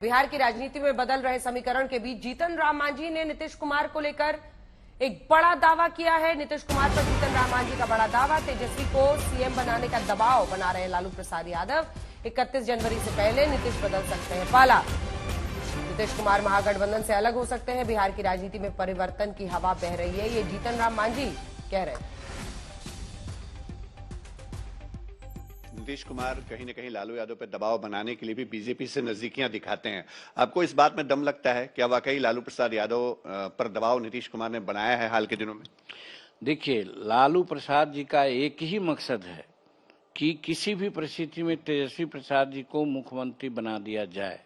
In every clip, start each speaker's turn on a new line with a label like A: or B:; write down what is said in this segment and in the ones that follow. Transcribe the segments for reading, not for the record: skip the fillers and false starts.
A: बिहार की राजनीति में बदल रहे समीकरण के बीच जीतन राम मांझी ने नीतीश कुमार को लेकर एक बड़ा दावा किया है। नीतीश कुमार पर जीतन राम मांझी का बड़ा दावा, तेजस्वी को सीएम बनाने का दबाव बना रहे लालू प्रसाद यादव। 31 जनवरी से पहले नीतीश बदल सकते हैं पाला। नीतीश कुमार महागठबंधन से अलग हो सकते हैं। बिहार की राजनीति में परिवर्तन की हवा बह रही है, ये जीतन राम मांझी कह रहे हैं।
B: नीतीश कुमार कहीं न कहीं लालू यादव पर दबाव बनाने के लिए भी बीजेपी से नजदीकियां दिखाते हैं। आपको इस बात में दम लगता है क्या वाकई लालू प्रसाद यादव पर दबाव नीतीश कुमार ने बनाया है हाल के दिनों में?
C: देखिए, लालू प्रसाद जी का एक ही मकसद है कि किसी भी परिस्थिति में तेजस्वी प्रसाद जी को मुख्यमंत्री बना दिया जाए।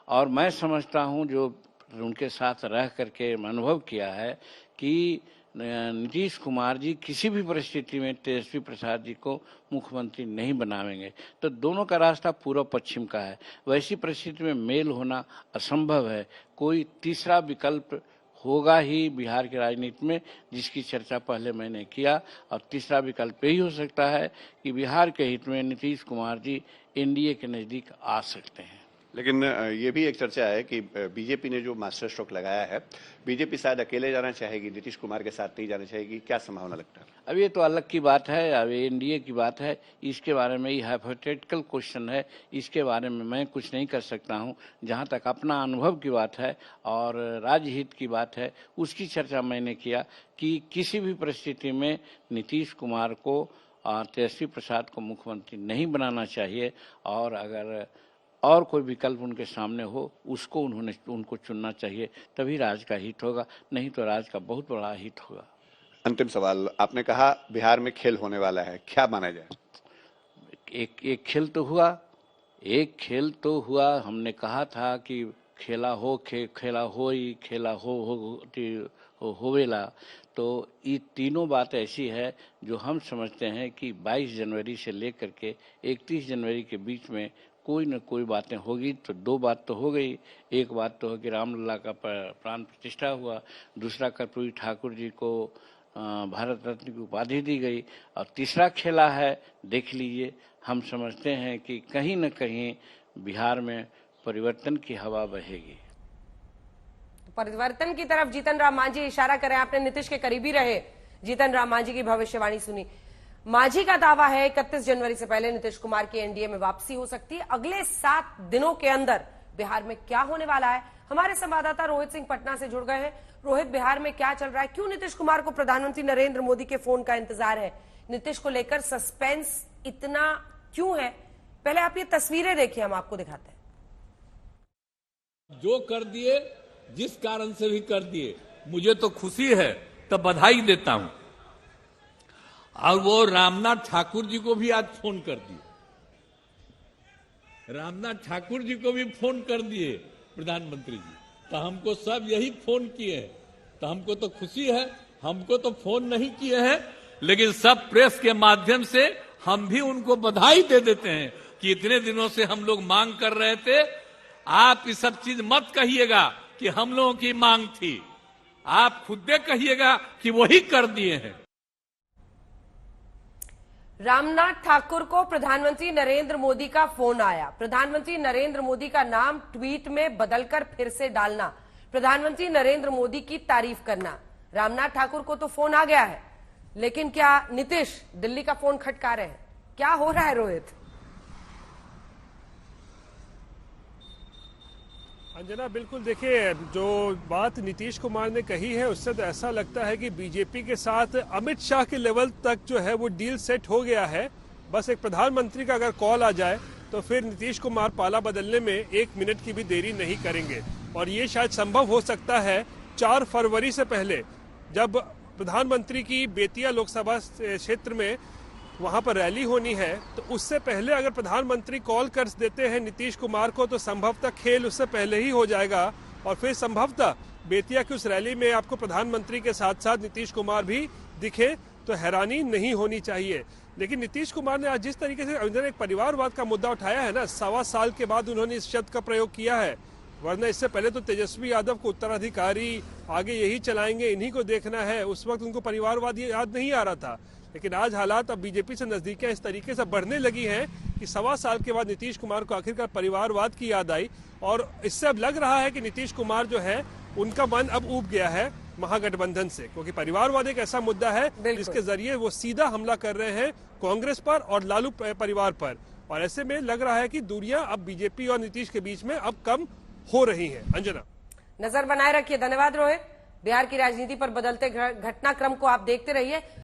C: और मैं समझता हूं, जो उनके साथ रह करके अनुभव किया है, कि नीतीश कुमार जी किसी भी परिस्थिति में तेजस्वी प्रसाद जी को मुख्यमंत्री नहीं बनावेंगे। तो दोनों का रास्ता पूर्व पश्चिम का है। वैसी परिस्थिति में मेल होना असंभव है। कोई तीसरा विकल्प होगा ही बिहार की राजनीति में, जिसकी चर्चा पहले मैंने किया। और तीसरा विकल्प यही हो सकता है कि बिहार के हित में नीतीश कुमार जी एनडीए के नजदीक आ सकते हैं।
B: लेकिन ये भी एक चर्चा है कि बीजेपी ने जो मास्टर स्ट्रोक लगाया है, बीजेपी शायद अकेले जाना चाहेगी, नीतीश कुमार के साथ नहीं जाना चाहेगी। क्या संभावना लगता है?
C: अब ये तो अलग की बात है, अब एनडीए की बात है। इसके बारे में ये हाइपोथेटिकल क्वेश्चन है, इसके बारे में मैं कुछ नहीं कर सकता हूं। जहां तक अपना अनुभव की बात है और राज्य हित की बात है, उसकी चर्चा मैंने किया कि किसी भी परिस्थिति में नीतीश कुमार को तेजस्वी प्रसाद को मुख्यमंत्री नहीं बनाना चाहिए। और अगर और कोई विकल्प उनके सामने हो, उसको उनको चुनना चाहिए, तभी राज्य का हित होगा, नहीं तो राज्य का बहुत बड़ा हित होगा।
B: अंतिम सवाल, आपने कहा बिहार में खेल होने वाला है, क्या माना जाए?
C: एक खेल तो हुआ। हमने कहा था कि खेला होवेला। तो ये तीनों बात ऐसी है जो हम समझते हैं कि 22 जनवरी से लेकर के 31 जनवरी के बीच में कोई न कोई बातें होगी। तो दो बात तो हो गई। एक बात तो है कि रामलला का प्राण प्रतिष्ठा हुआ, दूसरा कर्पूरी ठाकुर जी को भारत रत्न की उपाधि दी गई, और तीसरा खेला है, देख लीजिए। हम समझते हैं कि कहीं न कहीं बिहार में परिवर्तन की हवा बहेगी।
A: परिवर्तन की तरफ जीतन राम मांझी इशारा करें। आपने नीतीश के करीबी रहे, जीतन राम मांझी की भविष्यवाणी सुनी। मांझी का दावा है 31 जनवरी से पहले नीतीश कुमार की एनडीए में वापसी हो सकती है। अगले 7 दिनों के अंदर बिहार में क्या होने वाला है, हमारे संवाददाता रोहित सिंह पटना से जुड़ गए हैं। रोहित, बिहार में क्या चल रहा है? क्यों नीतीश कुमार को प्रधानमंत्री नरेंद्र मोदी के फोन का इंतजार है? नीतीश को लेकर सस्पेंस इतना क्यों है? पहले आप ये तस्वीरें देखिए, हम आपको दिखाते हैं।
D: जो कर दिए, जिस कारण से भी कर दिए, मुझे तो खुशी है, तो बधाई देता हूं। और वो रामनाथ ठाकुर जी को भी आज फोन कर दिए, रामनाथ ठाकुर जी को भी फोन कर दिए प्रधानमंत्री जी। तो हमको सब यही फोन किए हैं, तो हमको तो खुशी है। हमको तो फोन नहीं किए हैं, लेकिन सब प्रेस के माध्यम से हम भी उनको बधाई दे देते हैं कि इतने दिनों से हम लोग मांग कर रहे थे। आप ये सब चीज मत कहिएगा कि हम लोगों की मांग थी, आप खुद कहिएगा कि वही कर दिए हैं।
A: रामनाथ ठाकुर को प्रधानमंत्री नरेंद्र मोदी का फोन आया। प्रधानमंत्री नरेंद्र मोदी का नाम ट्वीट में बदलकर फिर से डालना, प्रधानमंत्री नरेंद्र मोदी की तारीफ करना। रामनाथ ठाकुर को तो फोन आ गया है, लेकिन क्या नीतीश दिल्ली का फोन खटका रहे हैं? क्या हो रहा है रोहित?
E: अंजना, बिल्कुल देखिए, जो बात नीतीश कुमार ने कही है उससे तो ऐसा लगता है कि बीजेपी के साथ अमित शाह के लेवल तक जो है वो डील सेट हो गया है। बस एक प्रधानमंत्री का अगर कॉल आ जाए तो फिर नीतीश कुमार पाला बदलने में 1 मिनट की भी देरी नहीं करेंगे। और ये शायद संभव हो सकता है 4 फरवरी से पहले, जब प्रधानमंत्री की बेतिया लोकसभा क्षेत्र में वहां पर रैली होनी है, तो उससे पहले अगर प्रधानमंत्री कॉल कर देते हैं नीतीश कुमार को, तो संभवतः खेल उससे पहले ही हो जाएगा। और फिर संभवतः बेतिया की उस रैली में आपको प्रधानमंत्री के साथ साथ नीतीश कुमार भी दिखे तो हैरानी नहीं होनी चाहिए। लेकिन नीतीश कुमार ने आज जिस तरीके से एक परिवारवाद का मुद्दा उठाया है ना, 1.25 साल के बाद उन्होंने इस शब्द का प्रयोग किया है। वरना इससे पहले तो तेजस्वी यादव को उत्तराधिकारी, आगे यही चलाएंगे, इन्हीं को देखना है, उस वक्त उनको परिवारवाद याद नहीं आ रहा था। लेकिन आज हालात अब बीजेपी से नजदीकियां इस तरीके से बढ़ने लगी हैं कि 1.25 साल के बाद नीतीश कुमार को आखिरकार परिवारवाद की याद आई और इससे अब लग रहा है कि नीतीश कुमार जो है उनका मन अब ऊब गया है महागठबंधन से, क्योंकि परिवारवाद एक ऐसा मुद्दा है जिसके जरिए वो सीधा हमला कर रहे हैं कांग्रेस पर और लालू परिवार पर, और ऐसे में लग रहा है कि दूरियां अब बीजेपी और नीतीश के बीच में अब कम हो रही हैं। अंजना,
A: नजर बनाए रखिए। धन्यवाद रोहित। बिहार की राजनीति पर बदलते घटनाक्रम को आप देखते रहिए।